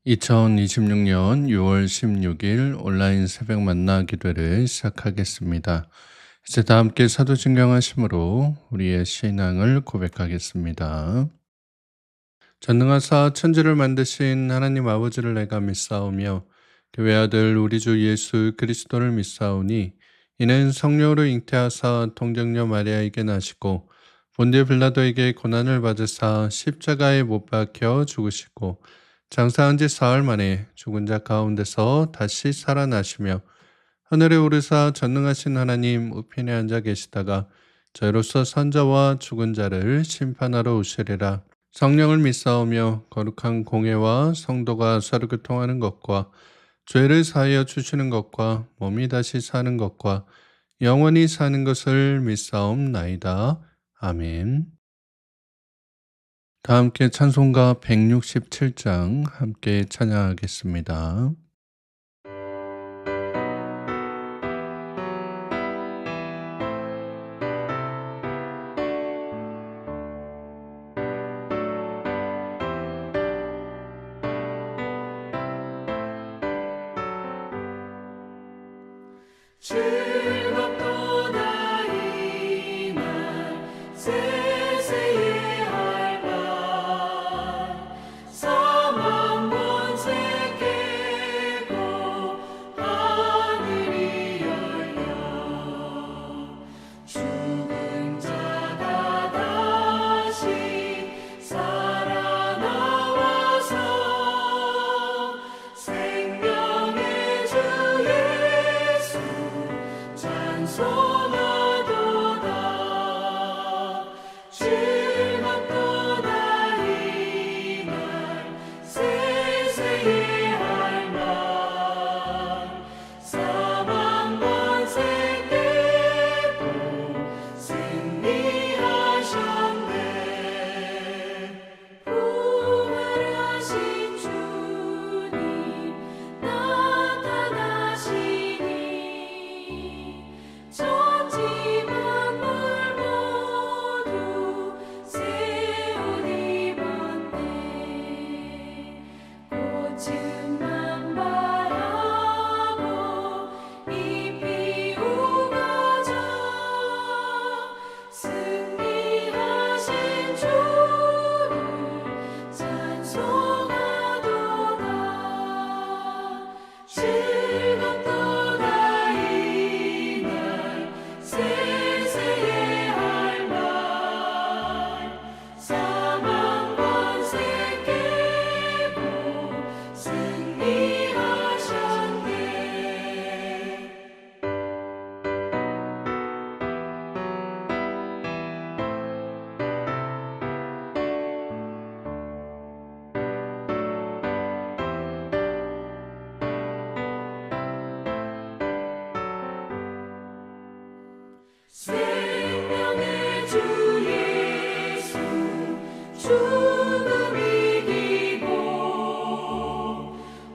2026년 6월 16일 온라인 새벽 만나 기도를 시작하겠습니다. 이제 다 함께 사도신경 하심으로 우리의 신앙을 고백하겠습니다. 전능하사 천지를 만드신 하나님 아버지를 내가 믿사오며 그 외아들 우리 주 예수 그리스도를 믿사오니 이는 성령으로 잉태하사 동정녀 마리아에게 나시고 본디오 빌라도에게 고난을 받으사 십자가에 못 박혀 죽으시고 장사한 지 사흘 만에 죽은 자 가운데서 다시 살아나시며 하늘에 오르사 전능하신 하나님 우편에 앉아 계시다가 저희로서 선자와 죽은 자를 심판하러 오시리라. 성령을 믿사오며 거룩한 공회와 성도가 서로 교통하는 것과 죄를 사하여 주시는 것과 몸이 다시 사는 것과 영원히 사는 것을 믿사옵나이다. 아멘. 다 함께 찬송가 167장 함께 찬양하겠습니다. 즐겁도다 이날 세세의 할말 사망 권세 깨고 하늘이 열려 죽은 자가 다시 살아나와서 생명의 주 예수 찬송하도다. 즐겁도다 이날 세세의 할말 사망 권세 깨고 승리하셨네. 부활하신 주님 나타나시니 천지 만물 모두 새 옷 입었네. 꽃은 만발하고 잎이 우거져 승리하신 주를 찬송하도다. 즐겁도다 이날 세세의 할말 사망 권세 깨고 승리하셨네. 생명의 주 예수 죽음 이기고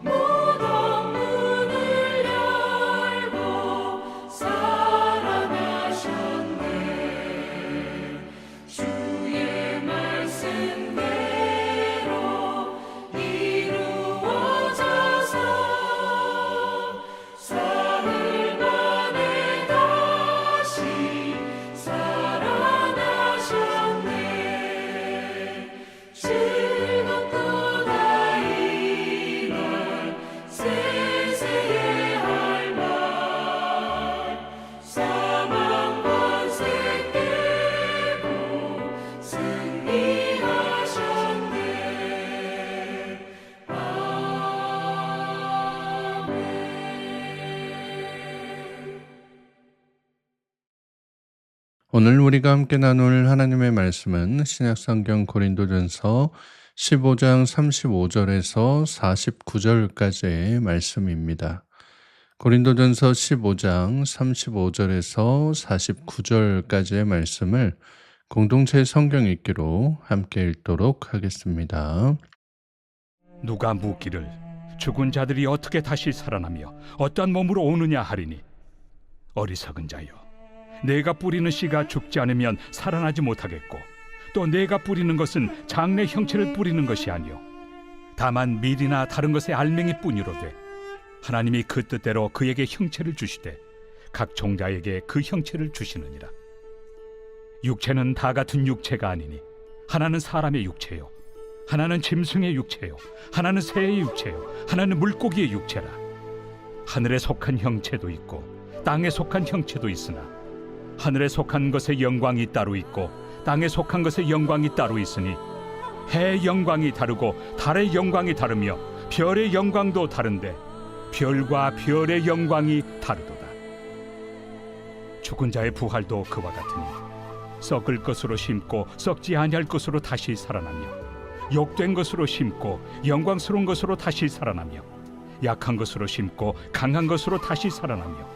모든 문을 열고 살아나셨네. 주의 말씀대로 이루어져서 사흘 만에 다시 살아나셨네. 즐겁도다 이날 세세의 할말 사망 권세 깨고 승리하셨네. 아멘. 오늘 우리가 함께 나눌 하나님의 말씀은 신약성경 고린도전서 15장 35절에서 49절까지의 말씀입니다. 고린도전서 15장 35절에서 49절까지의 말씀을 공동체 성경 읽기로 함께 읽도록 하겠습니다. 누가 묻기를 죽은 자들이 어떻게 다시 살아나며 어떠한 몸으로 오느냐 하리니 어리석은 자여, 내가 뿌리는 씨가 죽지 않으면 살아나지 못하겠고 또 내가 뿌리는 것은 장래 형체를 뿌리는 것이 아니요 다만 밀이나 다른 것의 알맹이뿐이로되 하나님이 그 뜻대로 그에게 형체를 주시되 각 종자에게 그 형체를 주시느니라. 육체는 다 같은 육체가 아니니 하나는 사람의 육체요, 하나는 짐승의 육체요, 하나는 새의 육체요, 하나는 물고기의 육체라. 하늘에 속한 형체도 있고 땅에 속한 형체도 있으나 하늘에 속한 것의 영광이 따로 있고 땅에 속한 것의 영광이 따로 있으니 해의 영광이 다르고 달의 영광이 다르며 별의 영광도 다른데 별과 별의 영광이 다르도다. 죽은 자의 부활도 그와 같으니 썩을 것으로 심고 썩지 아니할 것으로 다시 살아나며 욕된 것으로 심고 영광스러운 것으로 다시 살아나며 약한 것으로 심고 강한 것으로 다시 살아나며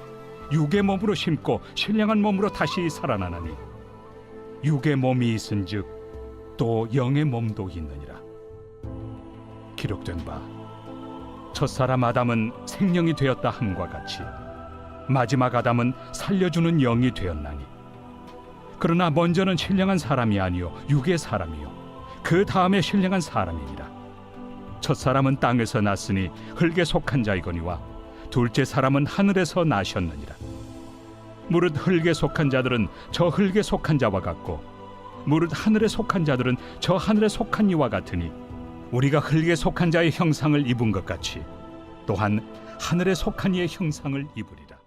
육의 몸으로 심고 신령한 몸으로 다시 살아나나니 육의 몸이 있은즉 또 영의 몸도 있느니라. 기록된 바 첫사람 아담은 생명이 되었다 함과 같이 마지막 아담은 살려주는 영이 되었나니 그러나 먼저는 신령한 사람이 아니요 육의 사람이요 그 다음에 신령한 사람이니라. 첫사람은 땅에서 났으니 흙에 속한 자이거니와 둘째 사람은 하늘에서 나셨느니라. 무릇 흙에 속한 자들은 저 흙에 속한 자와 같고 무릇 하늘에 속한 자들은 저 하늘에 속한 이와 같으니 우리가 흙에 속한 자의 형상을 입은 것 같이 또한 하늘에 속한 이의 형상을 입으리라.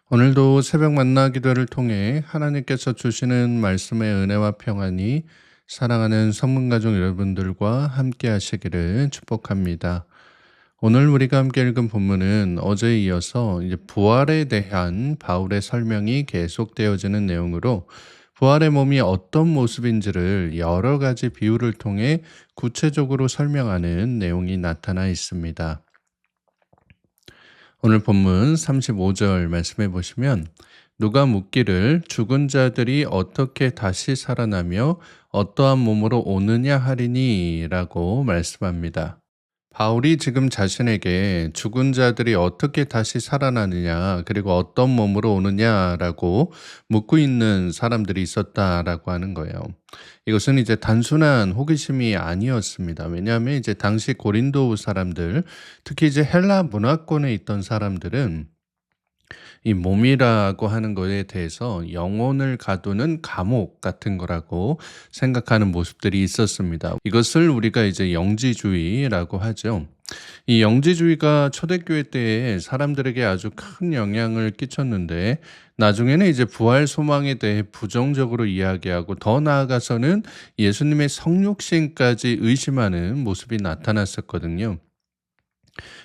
오늘도 새벽 만나 기도를 통해 하나님께서 주시는 말씀의 은혜와 평안이 사랑하는 성문가족 여러분들과 함께 하시기를 축복합니다. 오늘 우리가 함께 읽은 본문은 어제에 이어서 이제 부활에 대한 바울의 설명이 계속되어지는 내용으로 부활의 몸이 어떤 모습인지를 여러 가지 비유를 통해 구체적으로 설명하는 내용이 나타나 있습니다. 오늘 본문 35절 말씀해 보시면 누가 묻기를 죽은 자들이 어떻게 다시 살아나며 어떠한 몸으로 오느냐 하리니 라고 말씀합니다. 바울이 지금 자신에게 죽은 자들이 어떻게 다시 살아나느냐 그리고 어떤 몸으로 오느냐라고 묻고 있는 사람들이 있었다라고 하는 거예요. 이것은 이제 단순한 호기심이 아니었습니다. 왜냐하면 이제 당시 고린도 사람들, 특히 이제 헬라 문화권에 있던 사람들은 이 몸이라고 하는 것에 대해서 영혼을 가두는 감옥 같은 거라고 생각하는 모습들이 있었습니다. 이것을 우리가 이제 영지주의라고 하죠. 이 영지주의가 초대교회 때에 사람들에게 아주 큰 영향을 끼쳤는데 나중에는 이제 부활 소망에 대해 부정적으로 이야기하고 더 나아가서는 예수님의 성육신까지 의심하는 모습이 나타났었거든요.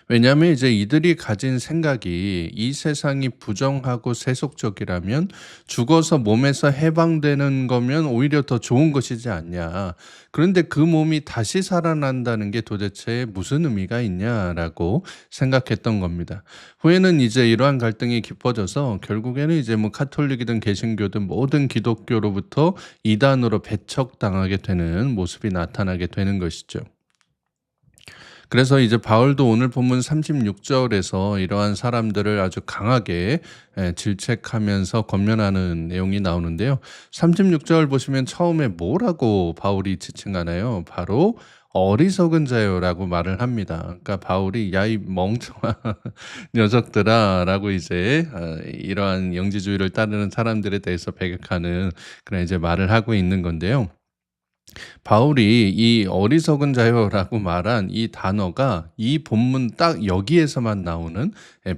왜냐하면 이제 이들이 가진 생각이 이 세상이 부정하고 세속적이라면 죽어서 몸에서 해방되는 거면 오히려 더 좋은 것이지 않냐. 그런데 그 몸이 다시 살아난다는 게 도대체 무슨 의미가 있냐라고 생각했던 겁니다. 후에는 이제 이러한 갈등이 깊어져서 결국에는 이제 뭐 카톨릭이든 개신교든 모든 기독교로부터 이단으로 배척당하게 되는 모습이 나타나게 되는 것이죠. 그래서 이제 바울도 오늘 본문 36절에서 이러한 사람들을 아주 강하게 질책하면서 권면하는 내용이 나오는데요. 36절 보시면 처음에 뭐라고 바울이 지칭하나요? 바로 어리석은 자요라고 말을 합니다. 그러니까 바울이 야 이 멍청한 녀석들아라고 이제 이러한 영지주의를 따르는 사람들에 대해서 배격하는 그런 이제 말을 하고 있는 건데요. 바울이 이 어리석은 자요라고 말한 이 단어가 이 본문 딱 여기에서만 나오는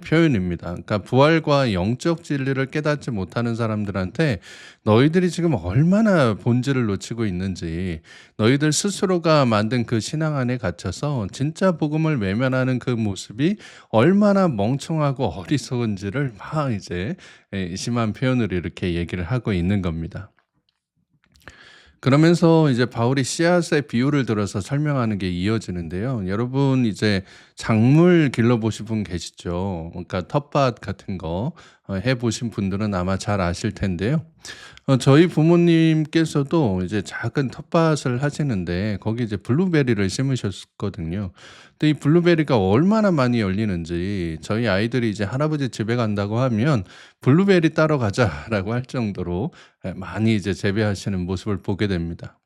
표현입니다. 그러니까 부활과 영적 진리를 깨닫지 못하는 사람들한테 너희들이 지금 얼마나 본질을 놓치고 있는지, 너희들 스스로가 만든 그 신앙 안에 갇혀서 진짜 복음을 외면하는 그 모습이 얼마나 멍청하고 어리석은지를 막 이제 심한 표현으로 이렇게 얘기를 하고 있는 겁니다. 그러면서 이제 바울이 씨앗의 비유를 들어서 설명하는 게 이어지는데요. 여러분 이제 작물 길러보신 분 계시죠? 그러니까 텃밭 같은 거 해보신 분들은 아마 잘 아실 텐데요. 저희 부모님께서도 이제 작은 텃밭을 하시는데 거기 이제 블루베리를 심으셨거든요. 근데 이 블루베리가 얼마나 많이 열리는지 저희 아이들이 이제 할아버지 집에 간다고 하면 블루베리 따러 가자라고 할 정도로 많이 이제 재배하시는 모습을 보게 됩니다.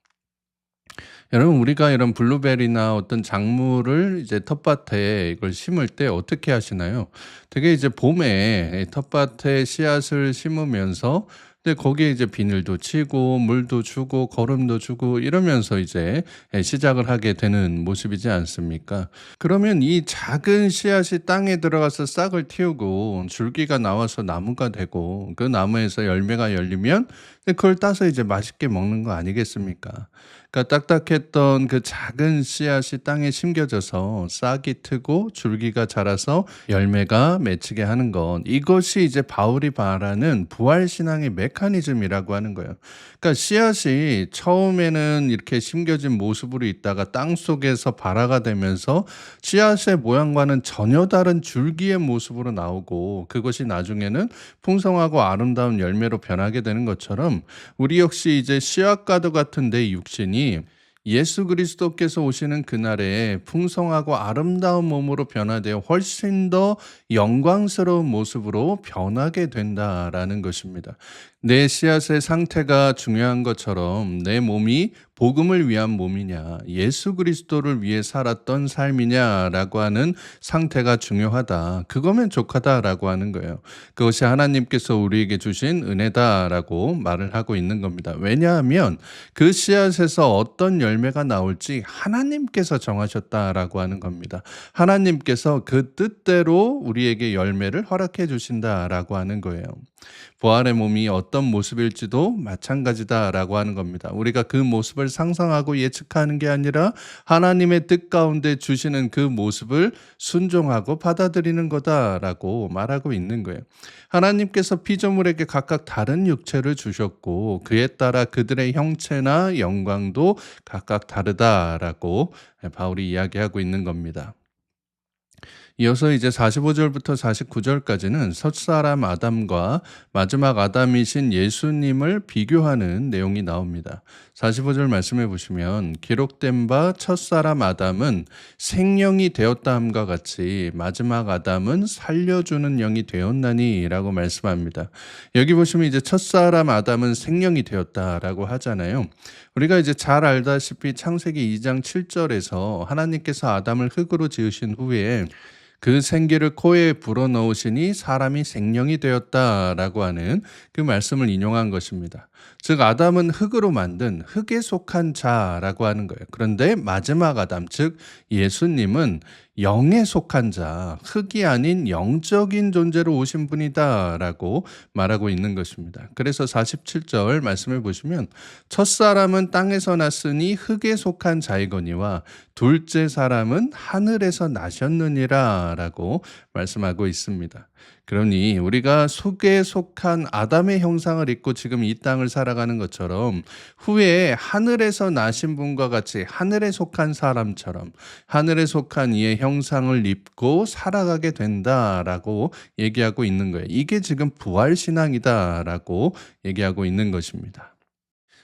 여러분 우리가 이런 블루베리나 어떤 작물을 이제 텃밭에 이걸 심을 때 어떻게 하시나요? 되게 이제 봄에 텃밭에 씨앗을 심으면서 근데 거기에 이제 비닐도 치고 물도 주고 거름도 주고 이러면서 이제 시작을 하게 되는 모습이지 않습니까? 그러면 이 작은 씨앗이 땅에 들어가서 싹을 틔우고 줄기가 나와서 나무가 되고 그 나무에서 열매가 열리면 그걸 따서 이제 맛있게 먹는 거 아니겠습니까? 그러니까 딱딱했던 그 작은 씨앗이 땅에 심겨져서 싹이 트고 줄기가 자라서 열매가 맺히게 하는 것. 이것이 이제 바울이 말하는 부활 신앙의 메커니즘이라고 하는 거예요. 그러니까 씨앗이 처음에는 이렇게 심겨진 모습으로 있다가 땅 속에서 발화가 되면서 씨앗의 모양과는 전혀 다른 줄기의 모습으로 나오고 그것이 나중에는 풍성하고 아름다운 열매로 변하게 되는 것처럼 우리 역시 이제 씨앗과도 같은 내 육신이 예수 그리스도께서 오시는 그날에 풍성하고 아름다운 몸으로 변화되어 훨씬 더 영광스러운 모습으로 변하게 된다라는 것입니다. 내 씨앗의 상태가 중요한 것처럼 내 몸이 복음을 위한 몸이냐, 예수 그리스도를 위해 살았던 삶이냐라고 하는 상태가 중요하다. 그거면 족하다라고 하는 거예요. 그것이 하나님께서 우리에게 주신 은혜다라고 말을 하고 있는 겁니다. 왜냐하면 그 씨앗에서 어떤 열매가 나올지 하나님께서 정하셨다라고 하는 겁니다. 하나님께서 그 뜻대로 우리에게 열매를 허락해 주신다라고 하는 거예요. 부활의 몸이 어떤 모습일지도 마찬가지다라고 하는 겁니다. 우리가 그 모습을 상상하고 예측하는 게 아니라 하나님의 뜻 가운데 주시는 그 모습을 순종하고 받아들이는 거다라고 말하고 있는 거예요. 하나님께서 피조물에게 각각 다른 육체를 주셨고 그에 따라 그들의 형체나 영광도 각각 다르다라고 바울이 이야기하고 있는 겁니다. 이어서 이제 45절부터 49절까지는 첫사람 아담과 마지막 아담이신 예수님을 비교하는 내용이 나옵니다. 45절 말씀해 보시면 기록된 바 첫사람 아담은 생령이 되었다 함과 같이 마지막 아담은 살려주는 영이 되었나니 라고 말씀합니다. 여기 보시면 이제 첫사람 아담은 생령이 되었다라고 하잖아요. 우리가 이제 잘 알다시피 창세기 2장 7절에서 하나님께서 아담을 흙으로 지으신 후에 그 생기를 코에 불어넣으시니 사람이 생령이 되었다라고 하는 그 말씀을 인용한 것입니다. 즉 아담은 흙으로 만든 흙에 속한 자라고 하는 거예요. 그런데 마지막 아담, 즉 예수님은 영에 속한 자, 흙이 아닌 영적인 존재로 오신 분이다라고 말하고 있는 것입니다. 그래서 47절 말씀을 보시면 첫사람은 땅에서 났으니 흙에 속한 자이거니와 둘째 사람은 하늘에서 나셨느니라라고 말씀하고 있습니다. 그러니 우리가 흙에 속한 아담의 형상을 입고 지금 이 땅을 살아가는 것처럼 후에 하늘에서 나신 분과 같이 하늘에 속한 사람처럼 하늘에 속한 이의 형상을 입고 살아가게 된다라고 얘기하고 있는 거예요. 이게 지금 부활신앙이다라고 얘기하고 있는 것입니다.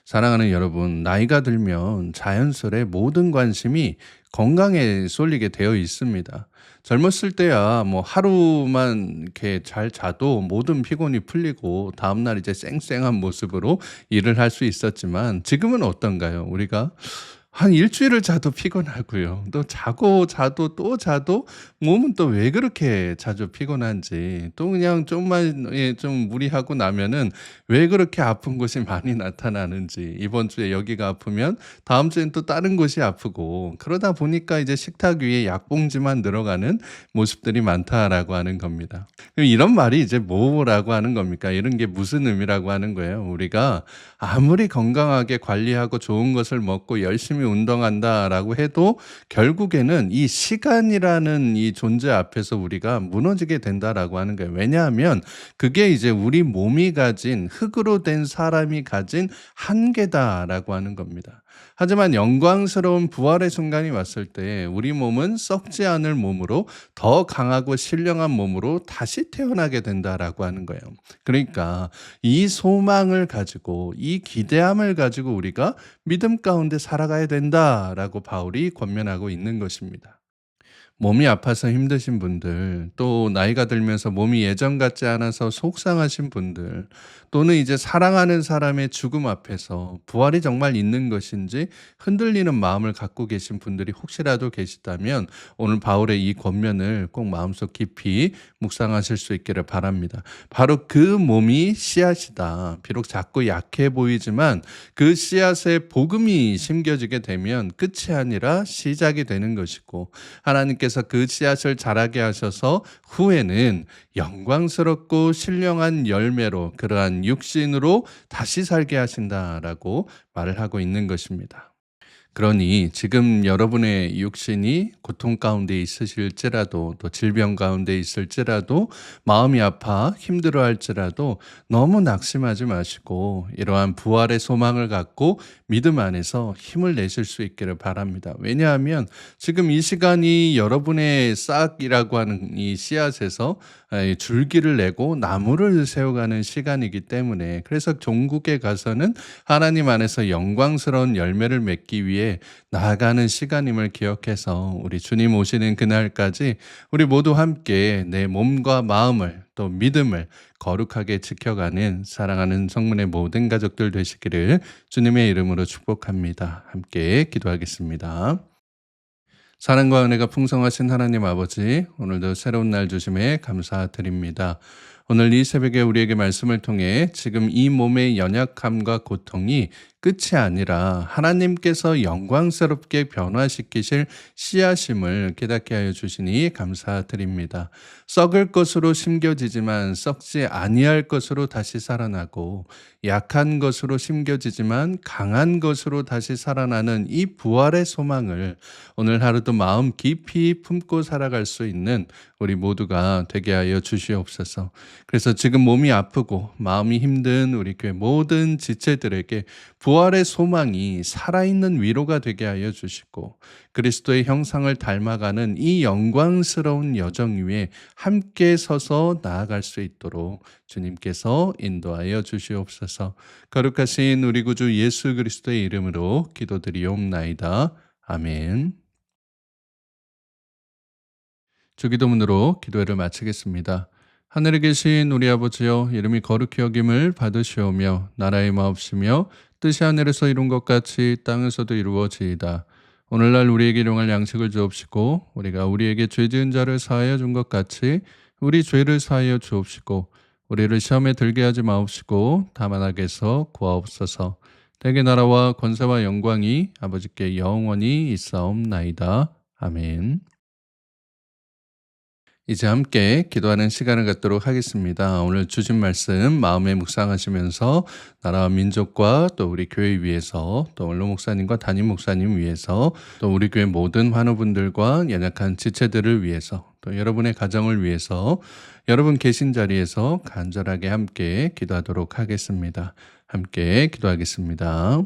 사랑하는 여러분, 나이가 들면 자연스레 모든 관심이 건강에 쏠리게 되어 있습니다. 젊었을 때야 뭐 하루만 이렇게 잘 자도 모든 피곤이 풀리고 다음날 이제 쌩쌩한 모습으로 일을 할 수 있었지만 지금은 어떤가요? 우리가 한 일주일을 자도 피곤하고요. 또 자고 자도 또 자도 몸은 또 왜 그렇게 자주 피곤한지 또 그냥 좀만 좀 무리하고 나면은 왜 그렇게 아픈 곳이 많이 나타나는지 이번 주에 여기가 아프면 다음 주엔 또 다른 곳이 아프고 그러다 보니까 이제 식탁 위에 약봉지만 늘어가는 모습들이 많다라고 하는 겁니다. 그럼 이런 말이 이제 뭐라고 하는 겁니까? 이런 게 무슨 의미라고 하는 거예요? 우리가 아무리 건강하게 관리하고 좋은 것을 먹고 열심히 운동한다라고 해도 결국에는 이 시간이라는 이 존재 앞에서 우리가 무너지게 된다라고 하는 거예요. 왜냐하면 그게 이제 우리 몸이 가진 흙으로 된 사람이 가진 한계다라고 하는 겁니다. 하지만 영광스러운 부활의 순간이 왔을 때 우리 몸은 썩지 않을 몸으로 더 강하고 신령한 몸으로 다시 태어나게 된다라고 하는 거예요. 그러니까 이 소망을 가지고 이 기대함을 가지고 우리가 믿음 가운데 살아가야 된다라고 바울이 권면하고 있는 것입니다. 몸이 아파서 힘드신 분들, 또 나이가 들면서 몸이 예전 같지 않아서 속상하신 분들, 또는 이제 사랑하는 사람의 죽음 앞에서 부활이 정말 있는 것인지 흔들리는 마음을 갖고 계신 분들이 혹시라도 계시다면 오늘 바울의 이 권면을 꼭 마음속 깊이 묵상하실 수 있기를 바랍니다. 바로 그 몸이 씨앗이다. 비록 작고 약해 보이지만 그 씨앗에 복음이 심겨지게 되면 끝이 아니라 시작이 되는 것이고, 하나님께서 그 씨앗을 자라게 하셔서 후에는 영광스럽고 신령한 열매로, 그러한 육신으로 다시 살게 하신다라고 말을 하고 있는 것입니다. 그러니 지금 여러분의 육신이 고통 가운데 있으실지라도, 또 질병 가운데 있을지라도, 마음이 아파 힘들어 할지라도 너무 낙심하지 마시고 이러한 부활의 소망을 갖고 믿음 안에서 힘을 내실 수 있기를 바랍니다. 왜냐하면 지금 이 시간이 여러분의 싹이라고 하는 이 씨앗에서 줄기를 내고 나무를 세워가는 시간이기 때문에, 그래서 종국에 가서는 하나님 안에서 영광스러운 열매를 맺기 위해 나아가는 시간임을 기억해서 우리 주님 오시는 그날까지 우리 모두 함께 내 몸과 마음을, 또 믿음을 거룩하게 지켜가는 사랑하는 성문의 모든 가족들 되시기를 주님의 이름으로 축복합니다. 함께 기도하겠습니다. 사랑과 은혜가 풍성하신 하나님 아버지, 오늘도 새로운 날 주심에 감사드립니다. 오늘 이 새벽에 우리에게 말씀을 통해 지금 이 몸의 연약함과 고통이 끝이 아니라 하나님께서 영광스럽게 변화시키실 씨앗임을 깨닫게 하여 주시니 감사드립니다. 썩을 것으로 심겨지지만 썩지 아니할 것으로 다시 살아나고, 약한 것으로 심겨지지만 강한 것으로 다시 살아나는 이 부활의 소망을 오늘 하루도 마음 깊이 품고 살아갈 수 있는 우리 모두가 되게 하여 주시옵소서. 그래서 지금 몸이 아프고 마음이 힘든 우리 교회 모든 지체들에게 부활의 소망이 살아있는 위로가 되게 하여 주시고, 그리스도의 형상을 닮아가는 이 영광스러운 여정 위에 함께 서서 나아갈 수 있도록 주님께서 인도하여 주시옵소서. 거룩하신 우리 구주 예수 그리스도의 이름으로 기도드리옵나이다. 아멘. 주기도문으로 기도회를 마치겠습니다. 하늘에 계신 우리 아버지여, 이름이 거룩히 여김을 받으시오며 나라의 마옵시며 뜻이 하늘에서 이룬 것 같이 땅에서도 이루어지이다. 오늘날 우리에게 일용할 양식을 주옵시고, 우리가 우리에게 죄 지은 자를 사하여 준 것 같이 우리 죄를 사하여 주옵시고, 우리를 시험에 들게 하지 마옵시고 다만 악에서 구하옵소서. 대개 나라와 권세와 영광이 아버지께 영원히 있사옵나이다. 아멘. 이제 함께 기도하는 시간을 갖도록 하겠습니다. 오늘 주신 말씀 마음에 묵상하시면서 나라와 민족과 또 우리 교회 위해서, 또 원로 목사님과 담임 목사님 위해서, 또 우리 교회 모든 환우분들과 연약한 지체들을 위해서, 또 여러분의 가정을 위해서 여러분 계신 자리에서 간절하게 함께 기도하도록 하겠습니다. 함께 기도하겠습니다.